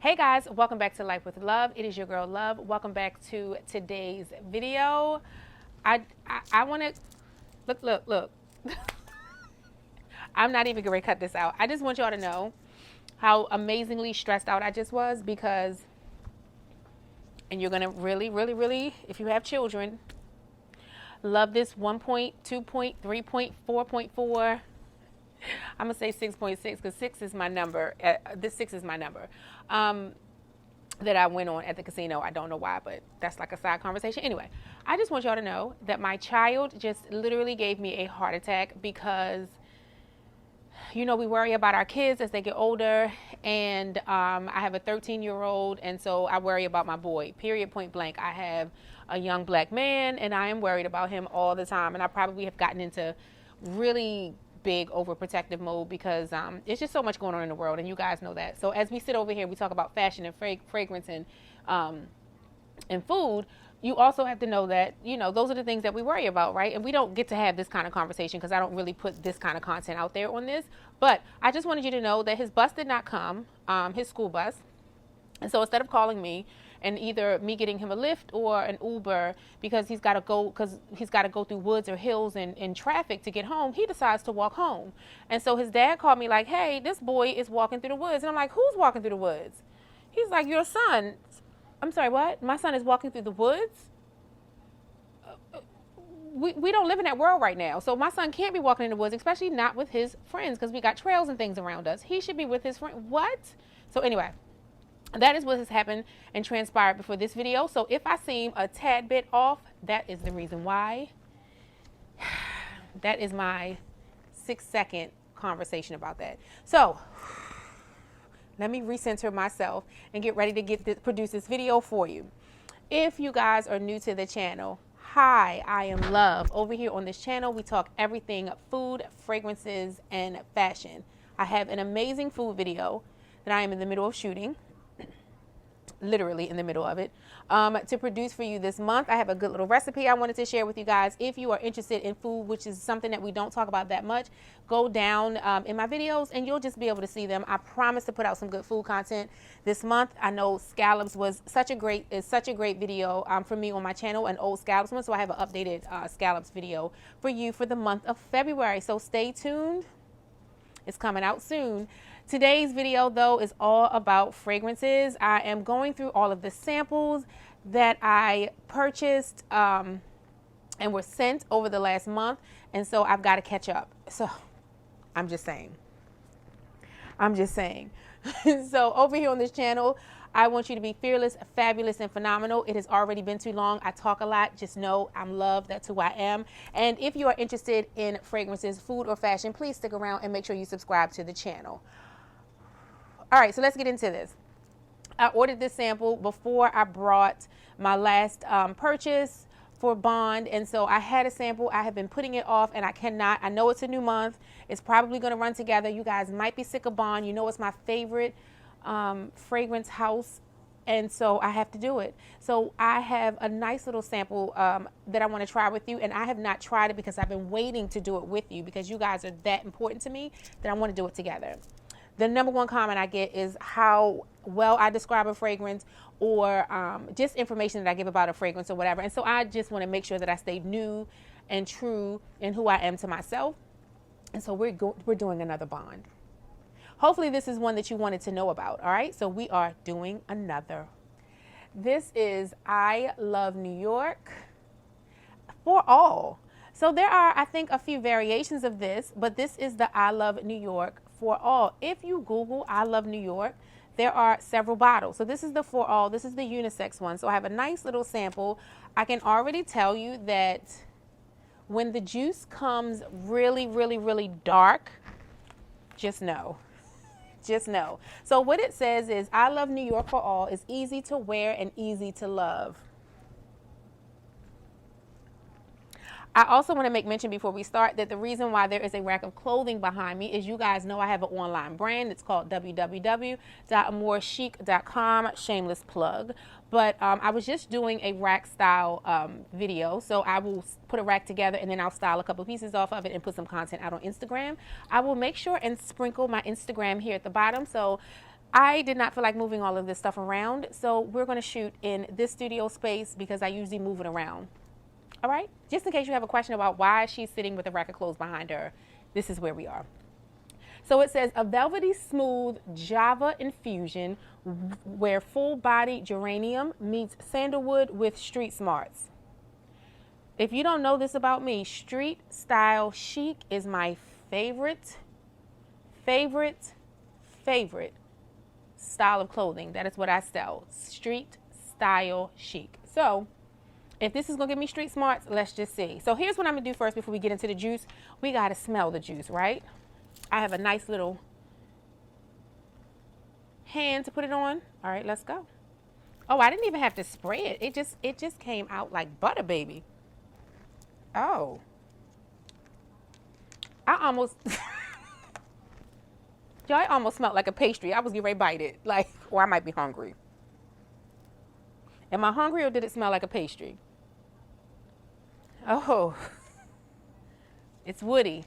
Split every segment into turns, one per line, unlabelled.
Hey guys, welcome back to Life with Love. It is your girl Love. Welcome back to today's video. I want to look. I'm not even going to cut this out. I just want y'all to know how amazingly stressed out I just was because, and you're going to really, if you have children, love this 1.2.3.4.4. I'm going to say 6.6 because 6 is my number. This 6 is my number. That I went on at the casino. I don't know why, but that's like a side conversation. Anyway, I just want y'all to know that my child just literally gave me a heart attack because, you know, we worry about our kids as they get older. And I have a 13-year-old, and so I worry about my boy, period, point blank. I have a young black man, and I am worried about him all the time. And I probably have gotten into really big overprotective mode because it's just so much going on in the world, and you guys know that. So as we sit over here, we talk about fashion and fragrance and food. You also have to know that, you know, those are the things that we worry about, right? And we don't get to have this kind of conversation because I don't really put this kind of content out there on this. But I just wanted you to know that his bus did not come, his school bus. And so instead of calling me and either me getting him a Lyft or an Uber because he's got to go through woods or hills and traffic to get home, he decides to walk home. And so his dad called me like, hey, this boy is walking through the woods. And I'm like, who's walking through the woods? He's like, your son. I'm sorry, what? My son is walking through the woods? We don't live in that world right now. So my son can't be walking in the woods, especially not with his friends because we got trails and things around us. He should be with his friend. What? So anyway, that is what has happened and transpired before this video. So if I seem a tad bit off, that is the reason why. That is my 6-second conversation about that. So let me recenter myself and get ready to produce this video for you. If you guys are new to the channel, hi, I am Love. Over here on this channel, we talk everything food, fragrances, and fashion. I have an amazing food video that I am in the middle of shooting. Literally in the middle of it, to produce for you this month. I have a good little recipe I wanted to share with you guys. If you are interested in food, which is something that we don't talk about that much, go down in my videos and you'll just be able to see them. I promise to put out some good food content this month. I know scallops was such a great video for me on my channel, an old scallops one, so I have an updated scallops video for you for the month of February. So stay tuned. It's coming out soon. Today's video, though, is all about fragrances. I am going through all of the samples that I purchased and were sent over the last month, and so I've got to catch up. So I'm just saying. So over here on this channel, I want you to be fearless, fabulous, and phenomenal. It has already been too long. I talk a lot. Just know I'm Love. That's who I am. And if you are interested in fragrances, food, or fashion, please stick around and make sure you subscribe to the channel. All right, so let's get into this. I ordered this sample before I brought my last purchase for Bond, and so I had a sample. I have been putting it off, and I know it's a new month. It's probably going to run together. You guys might be sick of Bond. You know it's my favorite fragrance house, and so I have to do it. So I have a nice little sample that I want to try with you, and I have not tried it because I've been waiting to do it with you because you guys are that important to me that I want to do it together. The number one comment I get is how well I describe a fragrance or just information that I give about a fragrance or whatever. And so I just want to make sure that I stay new and true in who I am to myself. And so we're doing another Bond. Hopefully this is one that you wanted to know about. All right, so we are doing another. This is I Love New York for all. So there are, I think, a few variations of this, but this is the I Love New York for all. If you Google I Love New York, there are several bottles. So this is the for all. This is the unisex one. So I have a nice little sample. I can already tell you that when the juice comes really dark, just know. Just know. So what it says is I Love New York for all is easy to wear and easy to love. I also want to make mention before we start that the reason why there is a rack of clothing behind me is you guys know I have an online brand. It's called www.amourchic.com. Shameless plug. But I was just doing a rack style video. So I will put a rack together and then I'll style a couple pieces off of it and put some content out on Instagram. I will make sure and sprinkle my Instagram here at the bottom. So I did not feel like moving all of this stuff around, so we're going to shoot in this studio space because I usually move it around. All right? Just in case you have a question about why she's sitting with a rack of clothes behind her, this is where we are. So it says a velvety smooth Java infusion where full body geranium meets sandalwood with street smarts. If you don't know this about me, street style chic is my favorite style of clothing. That is what I sell. Street style chic. So if this is gonna give me street smarts, let's just see. So here's what I'm gonna do first before we get into the juice. We gotta smell the juice, right? I have a nice little hand to put it on. All right, let's go. Oh, I didn't even have to spray it. It just came out like butter, baby. Oh. I almost Y'all, it almost smelled like a pastry. I was getting ready to bite it. Like, or I might be hungry. Am I hungry or did it smell like a pastry? Oh. It's woody.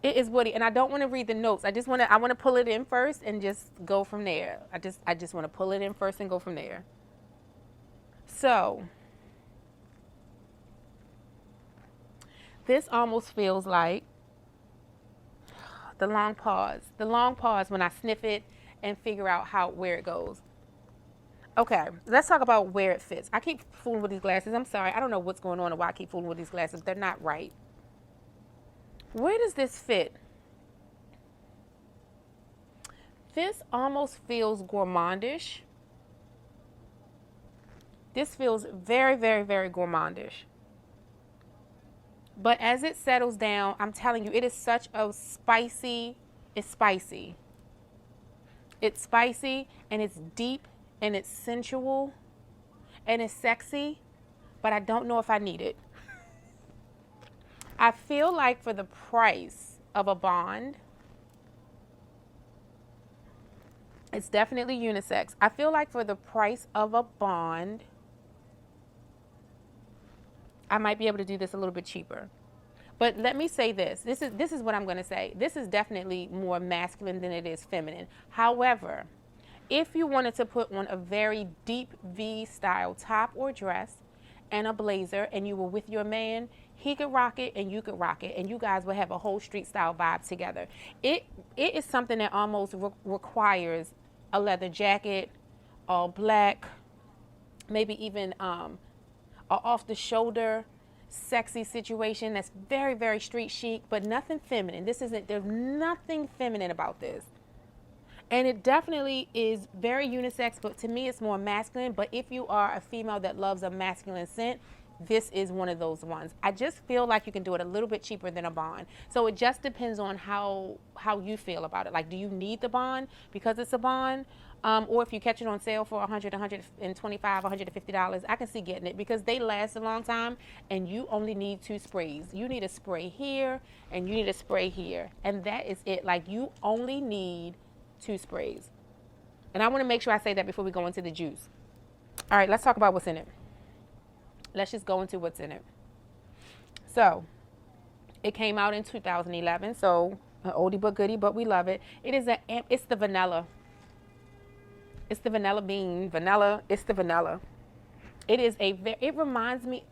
It is woody, and I don't want to read the notes. I want to pull it in first and just go from there. I just want to pull it in first and go from there. So, this almost feels like the long pause when I sniff it and figure out where it goes. Okay, let's talk about where it fits. I keep fooling with these glasses. I'm sorry. I don't know what's going on and why I keep fooling with these glasses. They're not right. Where does this fit? This almost feels gourmandish. This feels very, very, very gourmandish. But as it settles down, I'm telling you, it is such a spicy, it's spicy. It's spicy and it's deep and it's sensual and it's sexy, but I don't know if I need it. I feel like for the price of a bond, it's definitely unisex. I feel like for the price of a bond, I might be able to do this a little bit cheaper. But let me say this. This is what I'm going to say. This is definitely more masculine than it is feminine. However, if you wanted to put on a very deep V style top or dress and a blazer and you were with your man, he could rock it and you could rock it and you guys would have a whole street style vibe together. It is something that almost requires a leather jacket, all black, maybe even off the shoulder sexy situation that's very, very street chic, but nothing feminine. There's nothing feminine about this. And it definitely is very unisex, but to me it's more masculine. But if you are a female that loves a masculine scent, this is one of those ones. I just feel like you can do it a little bit cheaper than a bond. So it just depends on how you feel about it. Like, do you need the bond because it's a bond? Or if you catch it on sale for $100, $125, $150, I can see getting it because they last a long time and you only need 2 sprays. You need a spray here and you need a spray here. And that is it. Like, you only need 2 sprays. And I want to make sure I say that before we go into the juice. All right, let's talk about what's in it. Let's just go into what's in it. So, it came out in 2011, so an oldie but goodie, but we love it. It's the vanilla. It's the vanilla bean, it's the vanilla. It reminds me,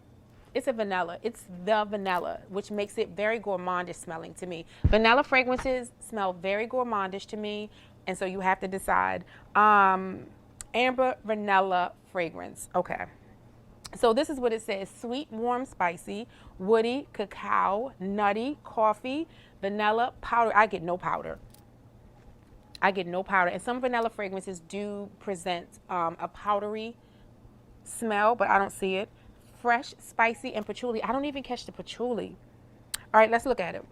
it's a vanilla. It's the vanilla, which makes it very gourmandish smelling to me. Vanilla fragrances smell very gourmandish to me, and so you have to decide. Amber vanilla fragrance. Okay. So this is what it says: sweet, warm, spicy, woody, cacao, nutty, coffee, vanilla, powder. I get no powder. And some vanilla fragrances do present a powdery smell, but I don't see it. Fresh, spicy, and patchouli. I don't even catch the patchouli. All right, let's look at it.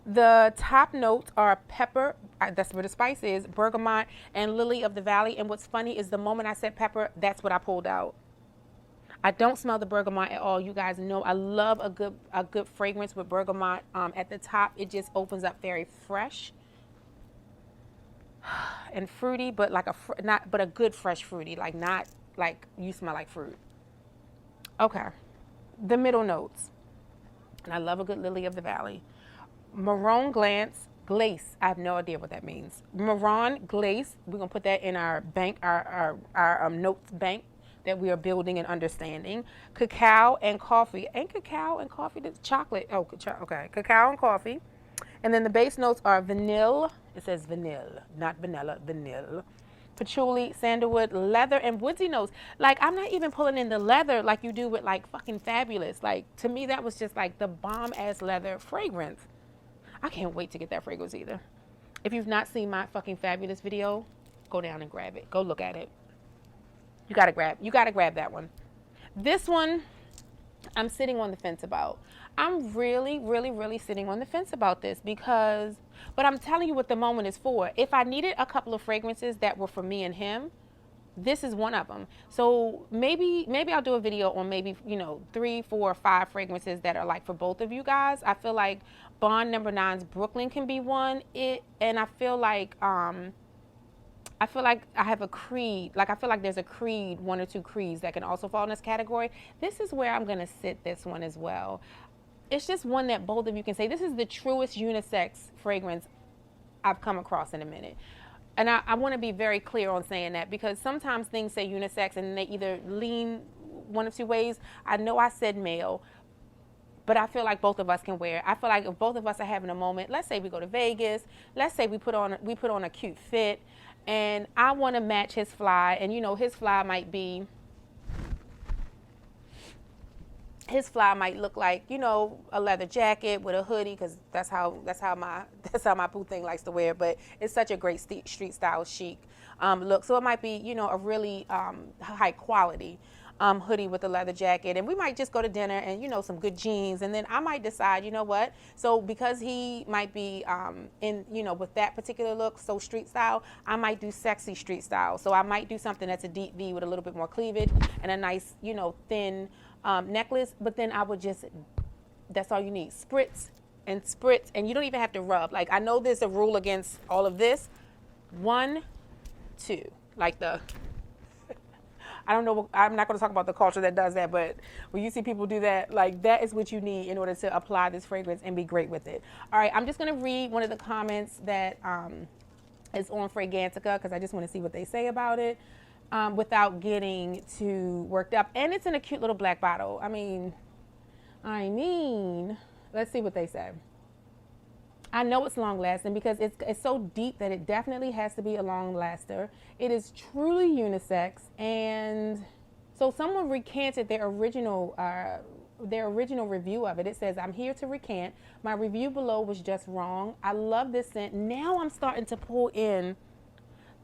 The top notes are pepper, that's where the spice is, bergamot, and lily of the valley. And what's funny is the moment I said pepper, that's what I pulled out. I don't smell the bergamot at all. You guys know I love a good fragrance with bergamot at the top. It just opens up very fresh and fruity, but like a good fresh fruity, like not like you smell like fruit. Okay, the middle notes, and I love a good lily of the valley. Marron glance, Glace. I have no idea what that means. Marron glace. We're gonna put that in our bank, our notes bank that we are building and understanding. Cacao and coffee. Ain't cacao and coffee that's chocolate? Oh, okay. Cacao and coffee. And then the base notes are vanilla. It says vanilla, not vanilla, vanilla. Patchouli, sandalwood, leather, and woodsy notes. Like, I'm not even pulling in the leather like you do with like fucking Fabulous. Like, to me, that was just like the bomb ass leather fragrance. I can't wait to get that fragrance either. If you've not seen my fucking Fabulous video, go down and grab it. Go look at it. You gotta grab that one. This one, I'm sitting on the fence about. I'm really, really, really sitting on the fence about this because, but I'm telling you what the moment is for. If I needed a couple of fragrances that were for me and him, this is one of them. So maybe I'll do a video on maybe, 3, 4, 5 fragrances that are like for both of you guys. I feel like Bond Number 9's Brooklyn can be one. And I feel like I have a creed. Like, I feel like there's a creed, 1 or 2 creeds that can also fall in this category. This is where I'm going to sit this one as well. It's just one that both of you can say, this is the truest unisex fragrance I've come across in a minute. And I want to be very clear on saying that because sometimes things say unisex and they either lean 1 or 2 ways. I know I said male, but I feel like both of us can wear it. I feel like if both of us are having a moment, let's say we go to Vegas, let's say we put on a cute fit, and I want to match his fly, and his fly might look like a leather jacket with a hoodie, because that's how my poo thing likes to wear it. But it's such a great street style chic look. So it might be a really high quality hoodie with a leather jacket, and we might just go to dinner and some good jeans, and then I might decide what. So because he might be in with that particular look, so street style, I might do sexy street style. So I might do something that's a deep V with a little bit more cleavage and a nice thin necklace. But then I would that's all you need, spritz, and you don't even have to rub. Like, I know there's a rule against all of this. 1, 2, like I don't know, I'm not going to talk about the culture that does that, but when you see people do that, like, that is what you need in order to apply this fragrance and be great with it. All right, I'm just going to read one of the comments that is on Fragrantica, because I just want to see what they say about it without getting too worked up. And it's in a cute little black bottle. I mean, let's see what they say. I know it's long lasting because it's so deep that it definitely has to be a long laster. It is truly unisex, and so someone recanted their original review of it. It says, "I'm here to recant. My review below was just wrong. I love this scent. Now I'm starting to pull in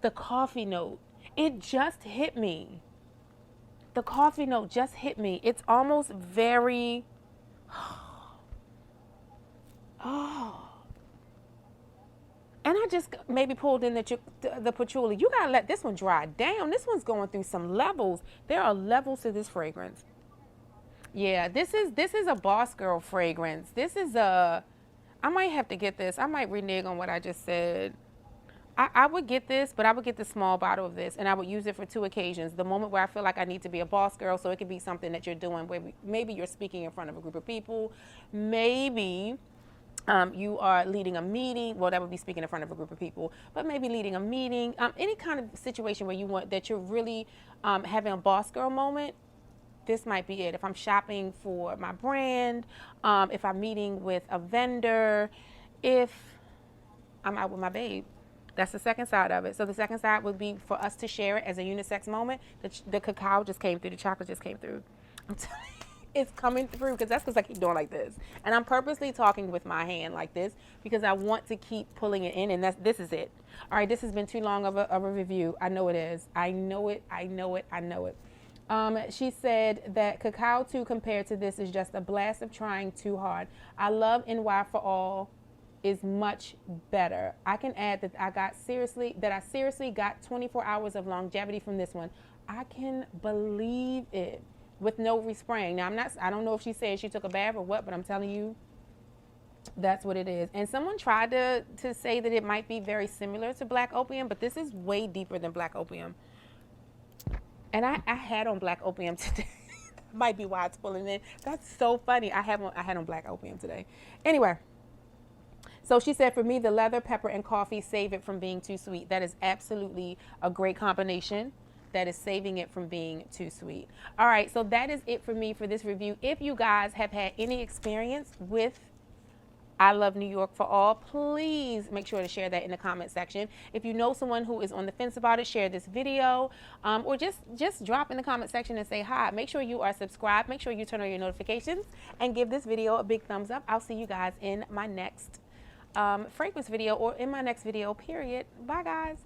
the coffee note. It just hit me. The coffee note just hit me. It's almost very, oh." And I just maybe pulled in the patchouli. You gotta let this one dry down. This one's going through some levels. There are levels to this fragrance. Yeah, this is a boss girl fragrance. I might have to get this. I might renege on what I just said. I would get this, but I would get the small bottle of this, and I would use it for 2 occasions. The moment where I feel like I need to be a boss girl, so it could be something that you're doing where maybe you're speaking in front of a group of people. Maybe you are leading a meeting. Well, that would be speaking in front of a group of people, but maybe leading a meeting. Any kind of situation where you're really having a boss girl moment. This might be it. If I'm shopping for my brand, if I'm meeting with a vendor, if I'm out with my babe. That's the second side of it. So the second side would be for us to share it as a unisex moment. The cacao just came through. The chocolate just came through. I'm telling you, it's coming through because I keep doing like this. And I'm purposely talking with my hand like this because I want to keep pulling it in, and this is it. All right, this has been too long of a review. I know it is. I know it. She said that Cacao 2 compared to this is just a blast of trying too hard. I love NY for All is much better. I can add that I seriously got 24 hours of longevity from this one. I can believe it with no respraying. Now I don't know if she said she took a bath or what, but I'm telling you, that's what it is. And someone tried to say that it might be very similar to Black Opium, but this is way deeper than Black Opium. And I had on Black Opium today. Might be why it's pulling in. That's so funny. I had on Black Opium today. Anyway, So she said, for me, the leather, pepper, and coffee save it from being too sweet. That is absolutely a great combination. That is saving it from being too sweet. All right, so that is it for me for this review. If you guys have had any experience with I Love New York for All, please make sure to share that in the comment section. If you know someone who is on the fence about it, share this video, or just drop in the comment section and say hi. Make sure you are subscribed. Make sure you turn on your notifications and give this video a big thumbs up. I'll see you guys in my next fragrance video, or in my next video, period. Bye, guys.